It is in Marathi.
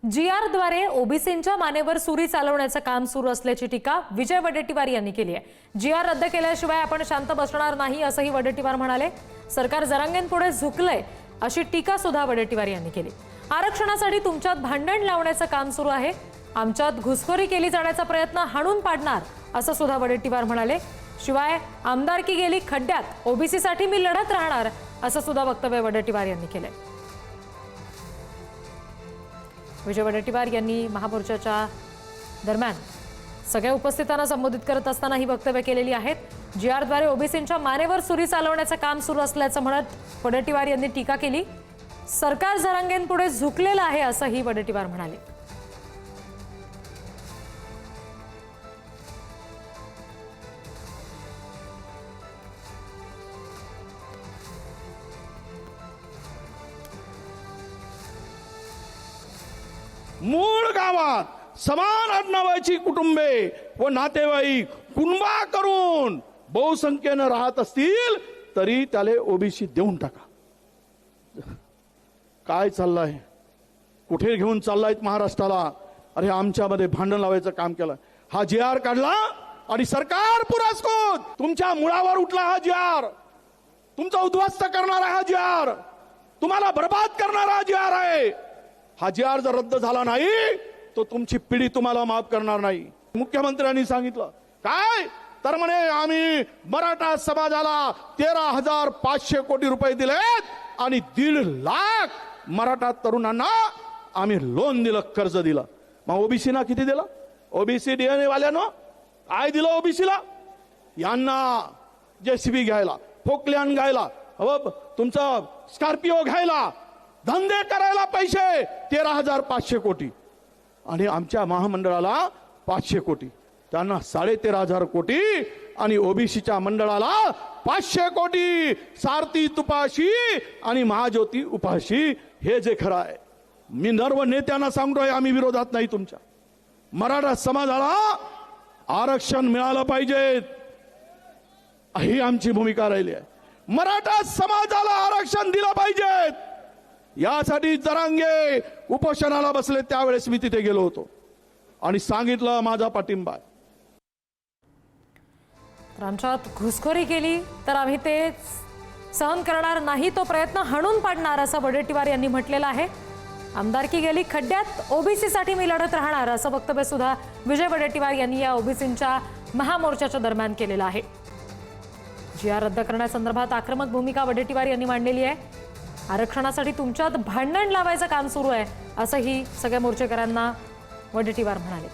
GR द्वारे ओबीसींच्या मानेवर सुरी चालवण्याचं काम सुरू असल्याची टीका विजय वडेट्टीवार यांनी केली आहे। GR रद्द केल्याशिवाय आपण शांत बसणार नाही असंही वडेट्टीवार म्हणाले। सरकार जरांगेंपुढे झुकलंय अशी टीका सुद्धा वडेट्टीवार यांनी केली। आरक्षणासाठी तुमच्यात भांडण लावण्याचं काम सुरू आहे, आमच्यात घुसखोरी केली जाण्याचा प्रयत्न हाणून पाडणार असं सुद्धा वडेट्टीवार म्हणाले। शिवाय आमदारकी गेली खड्ड्यात, ओबीसीसाठी मी लढत राहणार असं सुद्धा वक्तव्य वडेट्टीवार यांनी केलंय। विजय वडेट्टीवार यांनी महामोर्चाच्या दरम्यान सगळ्या उपस्थितांना संबोधित करत असताना ही वक्तव्य केलेली आहेत। GR द्वारे ओबीसींच्या मानेवर सुरी चालवण्याचं काम सुरू असल्याचं म्हणत वडेट्टीवार यांनी टीका केली। सरकार जरांगेंपुढे झुकलेलं आहे असंही वडेट्टीवार म्हणाले। मूळ गावात समान आडनावाची कुटुंबे व नातेवाईक कुणबा करून बहुसंख्येने राहत असतील तरी त्याला ओबीसी देऊन टाका। काय चाललंय, कुठे घेऊन चाललाय महाराष्ट्राला? अरे आमच्यामध्ये भांडण लावायचं काम केलं। हा GR काढला आणि सरकार पुरस्कृत तुमच्या मुळावर उठला हा GR, तुमचा उद्ध्वस्त करणारा हा GR, तुम्हाला बर्बाद करणारा GR आहे। हा GR जर रद्द झाला नाही तो तुमची पिढी तुम्हाला माफ करणार नाही। मुख्यमंत्र्यांनी सांगितलं काय तर म्हणे आम्ही मराठा समाजाला 13,500 कोटी रुपये दिलेत आणि 1.5 लाख मराठा तरुणांना आम्ही लोन दिलं, कर्ज दिलं। मग ओबीसीना किती दिलं? ओबीसी DNA वाल्यानं काय दिलं ओबीसीला? यांना JCB घ्यायला, फोकल्यान घ्यायला, तुमचं स्कॉर्पिओ घ्यायला, धंदे करायला पैसे 13,500 कोटी आणि आमच्या महामंडळाला 500 कोटी, त्यांना 13,500 कोटी आणि ओबीसीच्या मंडळाला 500 कोटी। सारथी तुपाशी आणि महाज्योती उपाशी। हे जे खरं आहे, मी सर्व नेत्यांना सांगतोय आम्ही विरोधात नाही तुमच्या। मराठा समाजाला आरक्षण मिळालं पाहिजे ही आमची भूमिका राहिली आहे। मराठा समाजाला आरक्षण दिलं पाहिजे यासाठी जरांगे उपोषणाला बसले त्यावेळेस मी तिथे गेलो होतो आणि सांगितलं माझा पाठिंबा आहे। तर आमच्यात घुसखोरी केली तर आम्ही ते सहन करणार नाही, तो प्रयत्न हाणून पाडणार असं वडेट्टीवार यांनी म्हटलेलं आहे। आमदारकी गेली खड्ड्यात, ओबीसीसाठी मी लढत राहणार असं वक्तव्य सुद्धा विजय वडेट्टीवार यांनी या ओबीसींच्या महामोर्चाच्या दरम्यान केलेलं आहे। GR रद्द करण्यासंदर्भात आक्रमक भूमिका वडेट्टीवार यांनी मांडलेली आहे। आरक्षणासाठी तुमच्यात भांडण लावायचं काम सुरू आहे असंही सगळ्या मोर्चेकरांना वडेट्टीवार म्हणाले।